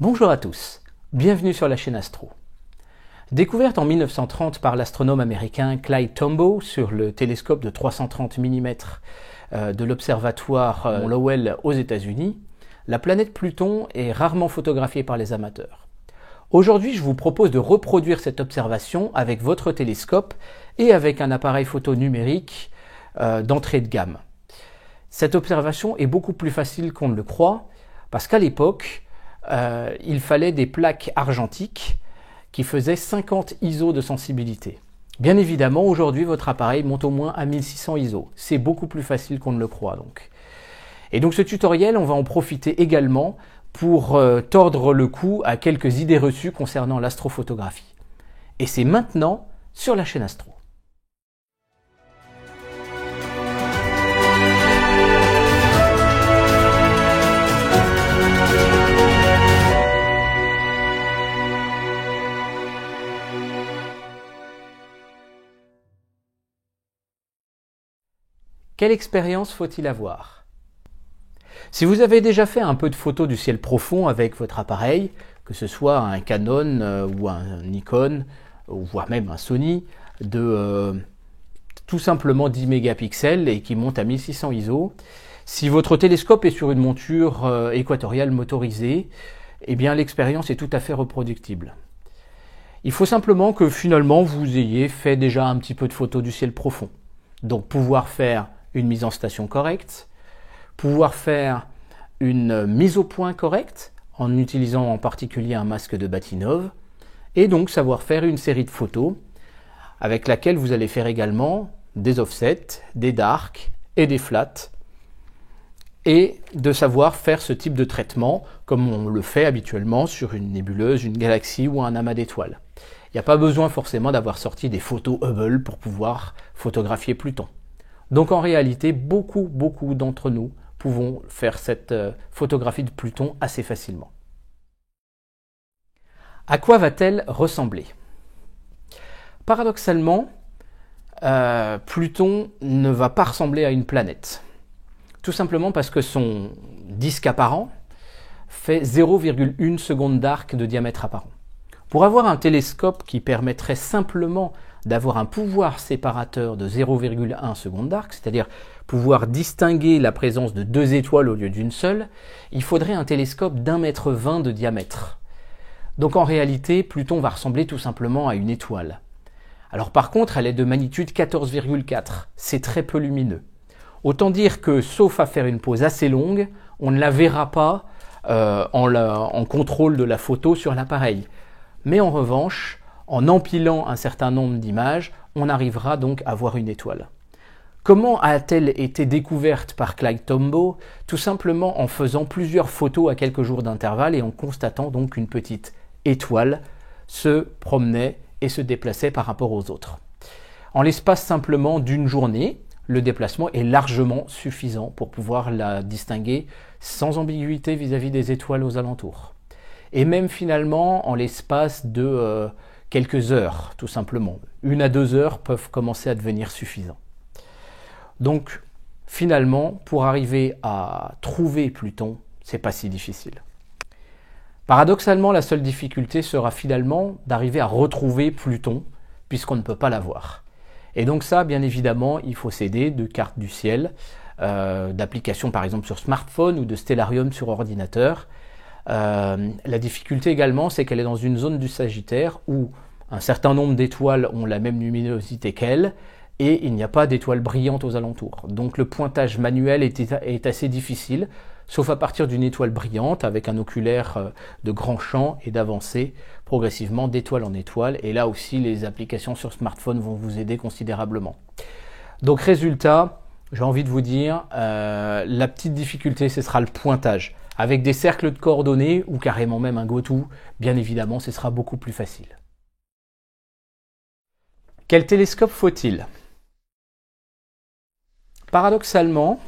Bonjour à tous, bienvenue sur la chaîne Astro. Découverte en 1930 par l'astronome américain Clyde Tombaugh sur le télescope de 330 mm de l'observatoire Lowell aux États-Unis, la planète Pluton est rarement photographiée par les amateurs. Aujourd'hui, je vous propose de reproduire cette observation avec votre télescope et avec un appareil photo numérique d'entrée de gamme. Cette observation est beaucoup plus facile qu'on ne le croit, parce qu'à l'époque, il fallait des plaques argentiques qui faisaient 50 ISO de sensibilité. Bien évidemment, aujourd'hui, votre appareil monte au moins à 1600 ISO. C'est beaucoup plus facile qu'on ne le croit donc. Et donc ce tutoriel, on va en profiter également pour tordre le cou à quelques idées reçues concernant l'astrophotographie. Et c'est maintenant sur la chaîne Astro. Quelle expérience faut-il avoir? Si vous avez déjà fait un peu de photos du ciel profond avec votre appareil, que ce soit un Canon ou un Nikon, ou voire même un Sony, de tout simplement 10 mégapixels et qui monte à 1600 ISO, si votre télescope est sur une monture équatoriale motorisée, eh bien l'expérience est tout à fait reproductible. Il faut simplement que finalement vous ayez fait déjà un petit peu de photos du ciel profond. Donc pouvoir faire une mise en station correcte, pouvoir faire une mise au point correcte en utilisant en particulier un masque de Bahtinov, et donc savoir faire une série de photos avec laquelle vous allez faire également des offsets, des darks et des flats, et de savoir faire ce type de traitement comme on le fait habituellement sur une nébuleuse, une galaxie ou un amas d'étoiles. Il n'y a pas besoin forcément d'avoir sorti des photos Hubble pour pouvoir photographier Pluton. Donc en réalité, beaucoup d'entre nous pouvons faire cette photographie de Pluton assez facilement. À quoi va-t-elle ressembler? Paradoxalement, Pluton ne va pas ressembler à une planète. Tout simplement parce que son disque apparent fait 0,1 seconde d'arc de diamètre apparent. Pour avoir un télescope qui permettrait simplement d'avoir un pouvoir séparateur de 0,1 seconde d'arc, c'est-à-dire pouvoir distinguer la présence de deux étoiles au lieu d'une seule, il faudrait un télescope d'1,20 m de diamètre. Donc en réalité, Pluton va ressembler tout simplement à une étoile. Alors par contre, elle est de magnitude 14,4, c'est très peu lumineux. Autant dire que, sauf à faire une pause assez longue, on ne la verra pas en contrôle de la photo sur l'appareil. Mais en revanche, en empilant un certain nombre d'images, on arrivera donc à voir une étoile. Comment a-t-elle été découverte par Clyde Tombaugh? Tout simplement en faisant plusieurs photos à quelques jours d'intervalle et en constatant donc qu'une petite étoile se promenait et se déplaçait par rapport aux autres. En l'espace simplement d'une journée, le déplacement est largement suffisant pour pouvoir la distinguer sans ambiguïté vis-à-vis des étoiles aux alentours. Et même finalement, en l'espace de quelques heures, tout simplement. 1 à 2 heures peuvent commencer à devenir suffisants. Donc, finalement, pour arriver à trouver Pluton, c'est pas si difficile. Paradoxalement, la seule difficulté sera finalement d'arriver à retrouver Pluton, puisqu'on ne peut pas l'avoir. Et donc ça, bien évidemment, il faut s'aider de cartes du ciel, d'applications par exemple sur smartphone ou de stellarium sur ordinateur. La difficulté également, c'est qu'elle est dans une zone du Sagittaire où un certain nombre d'étoiles ont la même luminosité qu'elle et il n'y a pas d'étoiles brillantes aux alentours. Donc le pointage manuel est assez difficile, sauf à partir d'une étoile brillante avec un oculaire de grand champ et d'avancer progressivement d'étoile en étoile. Et là aussi, les applications sur smartphone vont vous aider considérablement. Donc résultat, j'ai envie de vous dire, la petite difficulté, ce sera le pointage. Avec des cercles de coordonnées ou carrément même un go-to, bien évidemment, ce sera beaucoup plus facile. Quel télescope faut-il? Paradoxalement,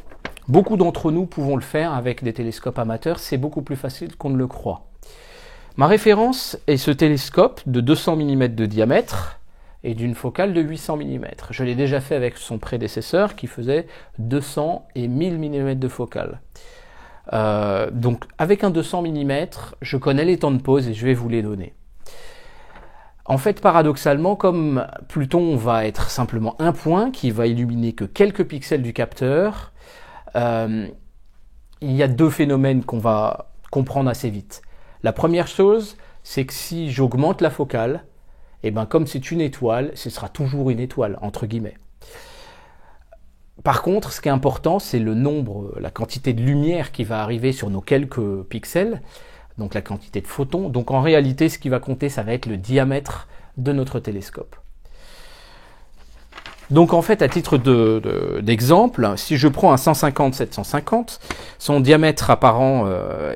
beaucoup d'entre nous pouvons le faire avec des télescopes amateurs, c'est beaucoup plus facile qu'on ne le croit. Ma référence est ce télescope de 200 mm de diamètre et d'une focale de 800 mm. Je l'ai déjà fait avec son prédécesseur qui faisait 200 et 1000 mm de focale. Donc avec un 200 mm, je connais les temps de pause et je vais vous les donner. En fait, paradoxalement, comme Pluton va être simplement un point qui va illuminer que quelques pixels du capteur, il y a deux phénomènes qu'on va comprendre assez vite. La première chose, c'est que si j'augmente la focale, et ben comme c'est une étoile, ce sera toujours une étoile, entre guillemets. Par contre, ce qui est important, c'est le nombre, la quantité de lumière qui va arriver sur nos quelques pixels, donc la quantité de photons. Donc en réalité, ce qui va compter, ça va être le diamètre de notre télescope. Donc en fait, à titre d'exemple, si je prends un 150-750, son diamètre apparent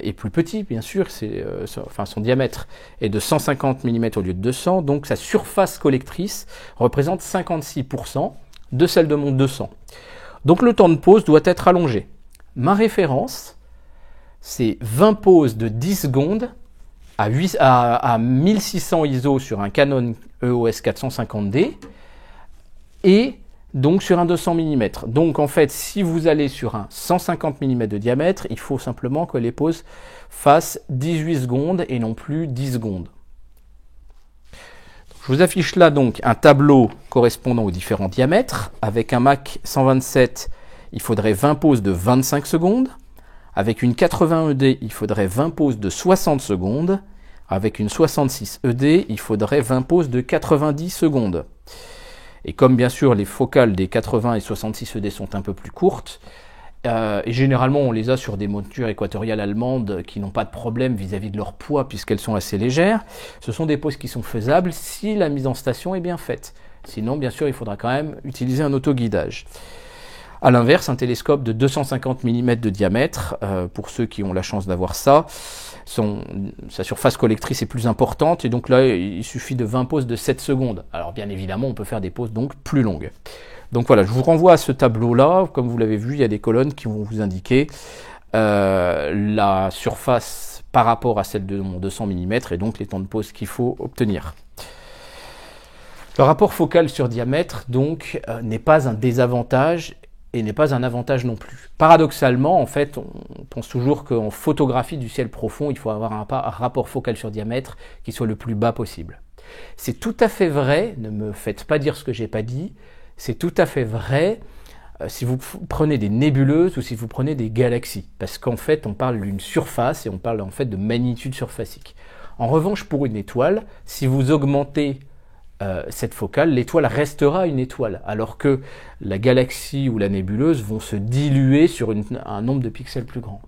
est plus petit, bien sûr, son diamètre est de 150 mm au lieu de 200, donc sa surface collectrice représente 56% de celle de mon 200. Donc le temps de pause doit être allongé. Ma référence, c'est 20 pauses de 10 secondes à 1600 ISO sur un Canon EOS 450D et donc sur un 200 mm. Donc en fait, si vous allez sur un 150 mm de diamètre, il faut simplement que les pauses fassent 18 secondes et non plus 10 secondes. Je vous affiche là donc un tableau correspondant aux différents diamètres. Avec un Mach 127, il faudrait 20 pauses de 25 secondes. Avec une 80 ED, il faudrait 20 pauses de 60 secondes. Avec une 66 ED, il faudrait 20 pauses de 90 secondes. Et comme bien sûr les focales des 80 et 66 ED sont un peu plus courtes, et généralement on les a sur des montures équatoriales allemandes qui n'ont pas de problème vis-à-vis de leur poids puisqu'elles sont assez légères, ce sont des pauses qui sont faisables si la mise en station est bien faite. Sinon bien sûr il faudra quand même utiliser un autoguidage. A l'inverse, un télescope de 250 mm de diamètre, pour ceux qui ont la chance d'avoir ça, sa surface collectrice est plus importante et donc là il suffit de 20 pauses de 7 secondes. Alors bien évidemment on peut faire des pauses donc plus longues. Donc voilà, je vous renvoie à ce tableau-là. Comme vous l'avez vu, il y a des colonnes qui vont vous indiquer la surface par rapport à celle de mon 200 mm et donc les temps de pause qu'il faut obtenir. Le rapport focal sur diamètre donc n'est pas un désavantage et n'est pas un avantage non plus. Paradoxalement, en fait, on pense toujours qu'en photographie du ciel profond, il faut avoir un rapport focal sur diamètre qui soit le plus bas possible. C'est tout à fait vrai, ne me faites pas dire ce que j'ai pas dit, c'est tout à fait vrai si vous prenez des nébuleuses ou si vous prenez des galaxies, parce qu'en fait on parle d'une surface et on parle en fait de magnitude surfacique. En revanche, pour une étoile, si vous augmentez cette focale, l'étoile restera une étoile, alors que la galaxie ou la nébuleuse vont se diluer sur un nombre de pixels plus grand.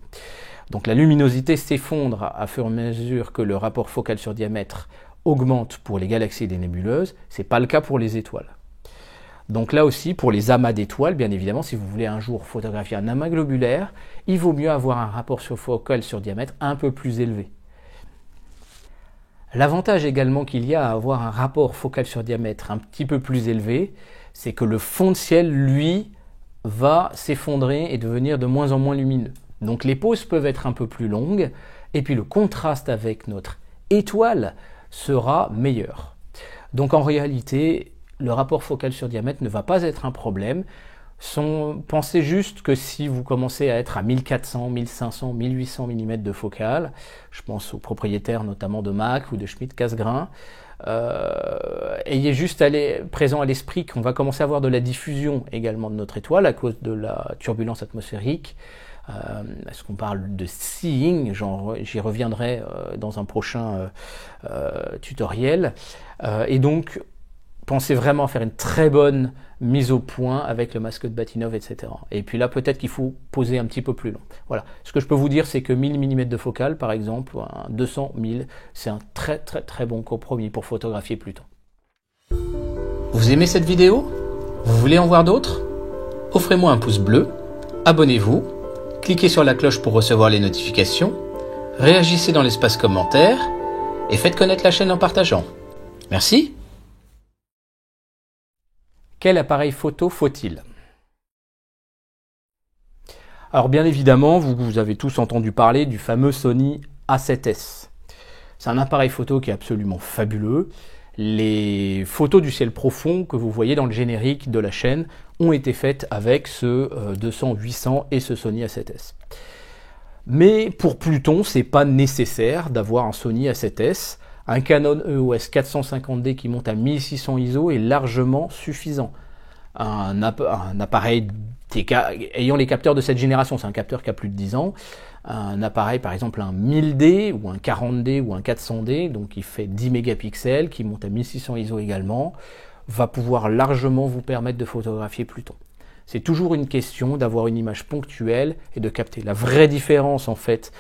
Donc la luminosité s'effondre à fur et à mesure que le rapport focal sur diamètre augmente pour les galaxies et les nébuleuses, c'est pas le cas pour les étoiles. Donc là aussi, pour les amas d'étoiles, bien évidemment, si vous voulez un jour photographier un amas globulaire, il vaut mieux avoir un rapport focal sur diamètre un peu plus élevé. L'avantage également qu'il y a à avoir un rapport focal sur diamètre un petit peu plus élevé, c'est que le fond de ciel, lui, va s'effondrer et devenir de moins en moins lumineux. Donc les pauses peuvent être un peu plus longues, et puis le contraste avec notre étoile sera meilleur. Donc en réalité, le rapport focal sur diamètre ne va pas être un problème. Pensez juste que si vous commencez à être à 1400, 1500, 1800 mm de focale, je pense aux propriétaires notamment de Mach ou de Schmidt-Cassegrain, ayez juste présent à l'esprit qu'on va commencer à avoir de la diffusion également de notre étoile à cause de la turbulence atmosphérique. Est-ce qu'on parle de seeing, j'y reviendrai dans un prochain tutoriel. Et donc, pensez vraiment à faire une très bonne mise au point avec le masque de Bahtinov, etc. Et puis là, peut-être qu'il faut poser un petit peu plus long. Voilà. Ce que je peux vous dire, c'est que 1000 mm de focale, par exemple, un 200 000, c'est un très très très bon compromis pour photographier Pluton. Vous aimez cette vidéo? Vous voulez en voir d'autres? Offrez-moi un pouce bleu, abonnez-vous, cliquez sur la cloche pour recevoir les notifications, réagissez dans l'espace commentaire et faites connaître la chaîne en partageant. Merci. Quel appareil photo faut-il? Alors bien évidemment, vous avez tous entendu parler du fameux Sony A7S. C'est un appareil photo qui est absolument fabuleux. Les photos du ciel profond que vous voyez dans le générique de la chaîne ont été faites avec ce 200-800 et ce Sony A7S. Mais pour Pluton, c'est pas nécessaire d'avoir un Sony A7S. Un Canon EOS 450D qui monte à 1600 ISO est largement suffisant. Un appareil ayant les capteurs de cette génération, c'est un capteur qui a plus de 10 ans, un appareil par exemple un 1000D ou un 40D ou un 400D, donc qui fait 10 mégapixels, qui monte à 1600 ISO également, va pouvoir largement vous permettre de photographier Pluton. C'est toujours une question d'avoir une image ponctuelle et de capter. La vraie différence en fait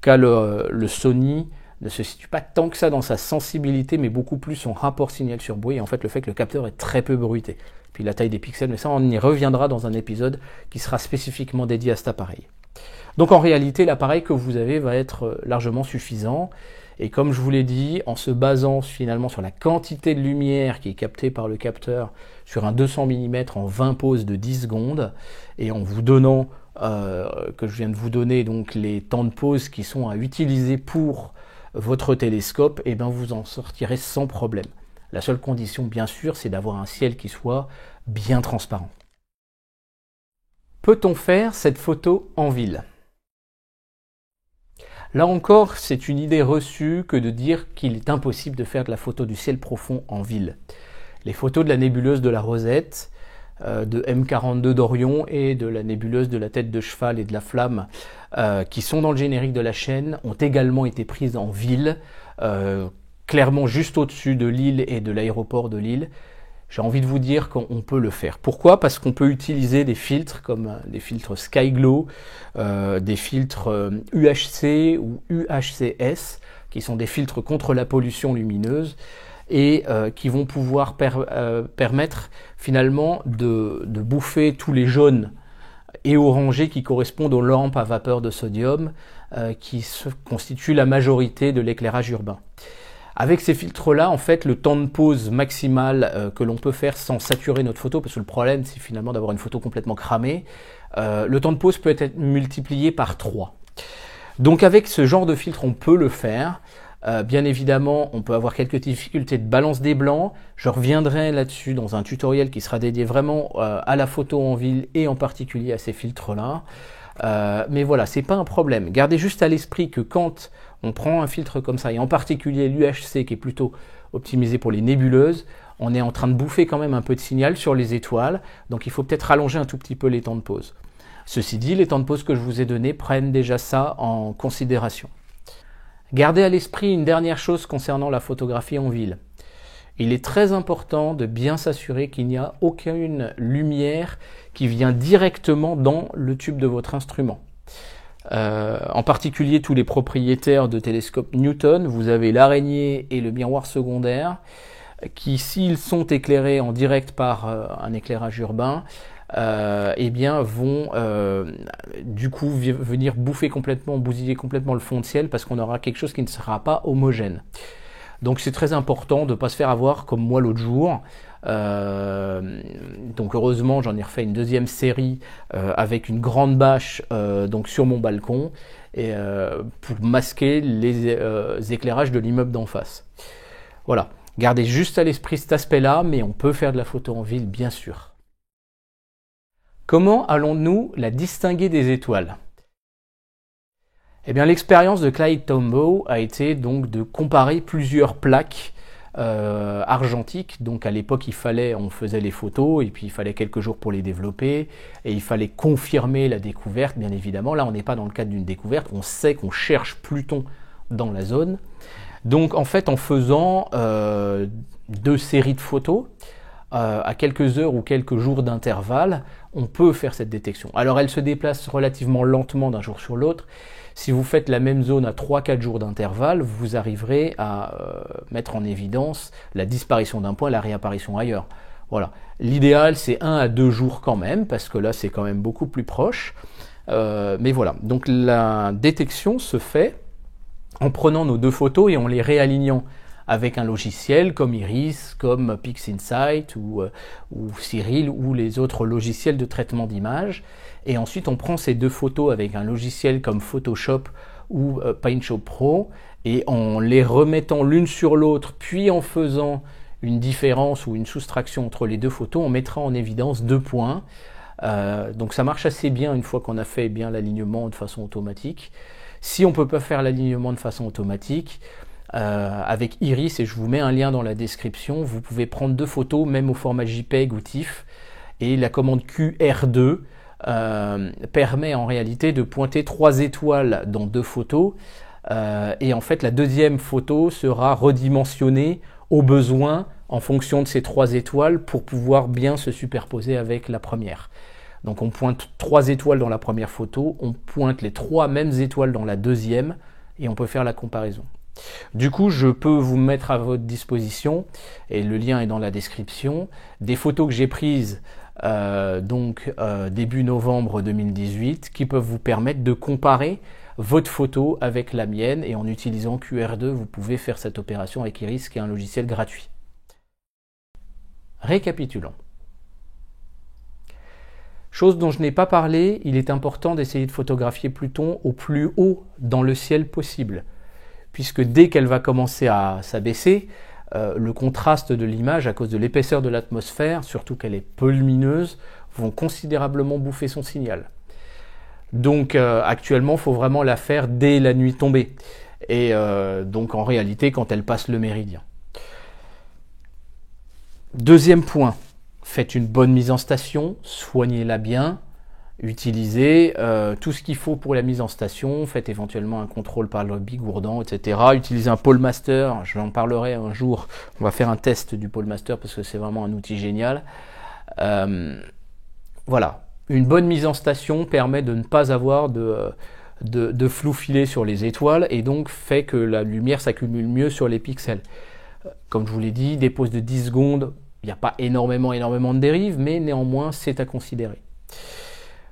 qu'a le Sony ne se situe pas tant que ça dans sa sensibilité, mais beaucoup plus son rapport signal sur bruit, et en fait le fait que le capteur est très peu bruité. Puis la taille des pixels, mais ça on y reviendra dans un épisode qui sera spécifiquement dédié à cet appareil. Donc en réalité, l'appareil que vous avez va être largement suffisant, et comme je vous l'ai dit, en se basant finalement sur la quantité de lumière qui est captée par le capteur sur un 200 mm en 20 poses de 10 secondes, et en vous donnant, que je viens de vous donner, donc les temps de pause qui sont à utiliser pour votre télescope, et bien vous en sortirez sans problème. La seule condition, bien sûr, c'est d'avoir un ciel qui soit bien transparent. Peut-on faire cette photo en ville ? Là encore, c'est une idée reçue que de dire qu'il est impossible de faire de la photo du ciel profond en ville. Les photos de la nébuleuse de la Rosette, de M42 d'Orion et de la nébuleuse de la Tête de Cheval et de la Flamme, qui sont dans le générique de la chaîne, ont également été prises en ville, clairement juste au-dessus de Lille et de l'aéroport de Lille. J'ai envie de vous dire qu'on peut le faire. Pourquoi ? Parce qu'on peut utiliser des filtres comme des filtres Skyglow, des filtres UHC ou UHCS, qui sont des filtres contre la pollution lumineuse et qui vont pouvoir permettre finalement de bouffer tous les jaunes et orangés qui correspondent aux lampes à vapeur de sodium qui constituent la majorité de l'éclairage urbain. Avec ces filtres-là, en fait, le temps de pause maximal que l'on peut faire sans saturer notre photo, parce que le problème, c'est finalement d'avoir une photo complètement cramée, le temps de pause peut être multiplié par 3. Donc avec ce genre de filtre, on peut le faire. Bien évidemment, on peut avoir quelques difficultés de balance des blancs. Je reviendrai là-dessus dans un tutoriel qui sera dédié vraiment à la photo en ville et en particulier à ces filtres-là. Mais voilà, c'est pas un problème. Gardez juste à l'esprit que quand on prend un filtre comme ça, et en particulier l'UHC qui est plutôt optimisé pour les nébuleuses, on est en train de bouffer quand même un peu de signal sur les étoiles, donc il faut peut-être rallonger un tout petit peu les temps de pause. Ceci dit, les temps de pause que je vous ai donnés prennent déjà ça en considération. Gardez à l'esprit une dernière chose concernant la photographie en ville. Il est très important de bien s'assurer qu'il n'y a aucune lumière qui vient directement dans le tube de votre instrument. En particulier tous les propriétaires de télescopes Newton, vous avez l'araignée et le miroir secondaire qui, s'ils sont éclairés en direct par un éclairage urbain, eh bien vont du coup venir bouffer complètement, bousiller complètement le fond de ciel parce qu'on aura quelque chose qui ne sera pas homogène. Donc c'est très important de ne pas se faire avoir comme moi l'autre jour. Donc heureusement j'en ai refait une deuxième série avec une grande bâche donc sur mon balcon et, pour masquer les éclairages de l'immeuble d'en face. Voilà, gardez juste à l'esprit cet aspect-là, mais on peut faire de la photo en ville bien sûr. Comment allons-nous la distinguer des étoiles ? Eh bien, l'expérience de Clyde Tombaugh a été donc de comparer plusieurs plaques argentiques. Donc à l'époque, on faisait les photos et puis il fallait quelques jours pour les développer et il fallait confirmer la découverte, bien évidemment. Là, on n'est pas dans le cadre d'une découverte, on sait qu'on cherche Pluton dans la zone. Donc en fait, en faisant 2 séries de photos, à quelques heures ou quelques jours d'intervalle, on peut faire cette détection. Alors elle se déplace relativement lentement d'un jour sur l'autre. Si vous faites la même zone à 3-4 jours d'intervalle, vous arriverez à mettre en évidence la disparition d'un point et la réapparition ailleurs. Voilà. L'idéal, c'est 1 à 2 jours quand même, parce que là, c'est quand même beaucoup plus proche. Mais voilà. Donc la détection se fait en prenant nos 2 photos et en les réalignant avec un logiciel comme Iris, comme PixInsight ou Cyril ou les autres logiciels de traitement d'images. Et ensuite, on prend ces 2 photos avec un logiciel comme Photoshop ou PaintShop Pro et en les remettant l'une sur l'autre, puis en faisant une différence ou une soustraction entre les 2 photos, on mettra en évidence 2 points Donc ça marche assez bien une fois qu'on a fait bien l'alignement de façon automatique. Si on ne peut pas faire l'alignement de façon automatique, avec Iris, et je vous mets un lien dans la description, vous pouvez prendre 2 photos, même au format JPEG ou TIFF, et la commande QR2 permet en réalité de pointer 3 étoiles dans 2 photos, et en fait la deuxième photo sera redimensionnée au besoin en fonction de ces 3 étoiles pour pouvoir bien se superposer avec la première. Donc on pointe 3 étoiles dans la première photo, on pointe les 3 mêmes étoiles dans la deuxième, et on peut faire la comparaison. Du coup, je peux vous mettre à votre disposition, et le lien est dans la description, des photos que j'ai prises début novembre 2018 qui peuvent vous permettre de comparer votre photo avec la mienne, et en utilisant QR2, vous pouvez faire cette opération avec Iris, qui est un logiciel gratuit. Récapitulons. Chose dont je n'ai pas parlé, il est important d'essayer de photographier Pluton au plus haut dans le ciel possible, puisque dès qu'elle va commencer à s'abaisser, le contraste de l'image, à cause de l'épaisseur de l'atmosphère, surtout qu'elle est peu lumineuse, vont considérablement bouffer son signal. Donc actuellement, il faut vraiment la faire dès la nuit tombée, et donc en réalité quand elle passe le méridien. Deuxième point, faites une bonne mise en station, soignez-la bien, utilisez tout ce qu'il faut pour la mise en station, faites éventuellement un contrôle par le bigourdant, etc. Utilisez un PoleMaster, j'en parlerai un jour, on va faire un test du PoleMaster parce que c'est vraiment un outil génial. Voilà, une bonne mise en station permet de ne pas avoir de flou filé sur les étoiles, et donc fait que la lumière s'accumule mieux sur les pixels. Comme je vous l'ai dit, des pauses de 10 secondes, il n'y a pas énormément de dérives, mais néanmoins c'est à considérer.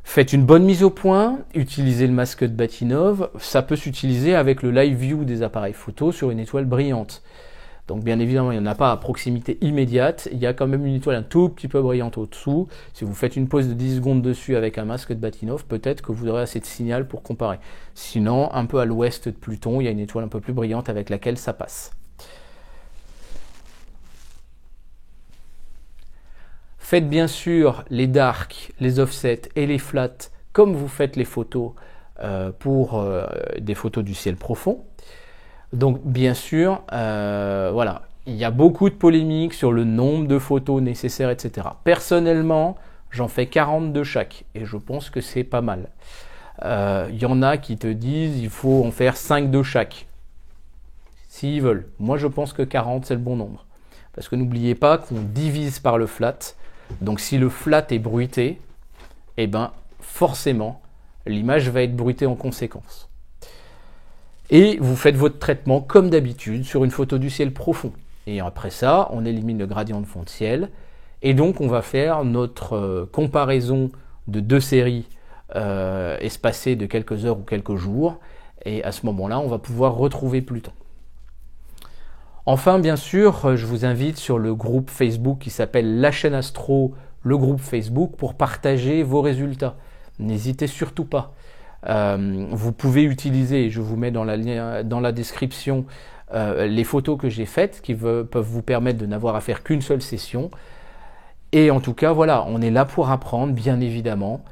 Faites une bonne mise au point, utilisez le masque de Bahtinov, ça peut s'utiliser avec le live view des appareils photo sur une étoile brillante. Donc bien évidemment, il n'y en a pas à proximité immédiate, il y a quand même une étoile un tout petit peu brillante au-dessous. Si vous faites une pause de 10 secondes dessus avec un masque de Bahtinov, peut-être que vous aurez assez de signal pour comparer. Sinon, un peu à l'ouest de Pluton, il y a une étoile un peu plus brillante avec laquelle ça passe. Faites bien sûr les darks, les offsets et les flats comme vous faites les photos pour des photos du ciel profond. Donc bien sûr, voilà, il y a beaucoup de polémiques sur le nombre de photos nécessaires, etc. Personnellement, j'en fais 40 de chaque, et je pense que c'est pas mal. Il y en a qui te disent il faut en faire 5 de chaque, s'ils veulent. Moi je pense que 40 c'est le bon nombre. Parce que n'oubliez pas qu'on divise par le flat. Donc si le flat est bruité, eh ben forcément l'image va être bruitée en conséquence. Et vous faites votre traitement comme d'habitude sur une photo du ciel profond. Et après ça, on élimine le gradient de fond de ciel. Et donc on va faire notre comparaison de 2 séries espacées de quelques heures ou quelques jours. Et à ce moment-là, on va pouvoir retrouver Pluton. Enfin, bien sûr, je vous invite sur le groupe Facebook qui s'appelle La Chaîne Astro, le groupe Facebook, pour partager vos résultats. N'hésitez surtout pas. Vous pouvez utiliser, je vous mets dans la description, les photos que j'ai faites qui peuvent vous permettre de n'avoir à faire qu'une seule session. Et en tout cas, voilà, on est là pour apprendre, bien évidemment,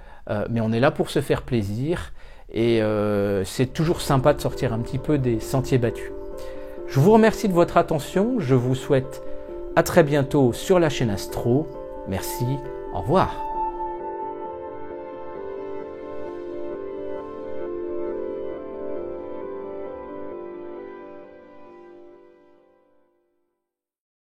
mais on est là pour se faire plaisir. Et c'est toujours sympa de sortir un petit peu des sentiers battus. Je vous remercie de votre attention, je vous souhaite à très bientôt sur la chaîne Astro. Merci, au revoir.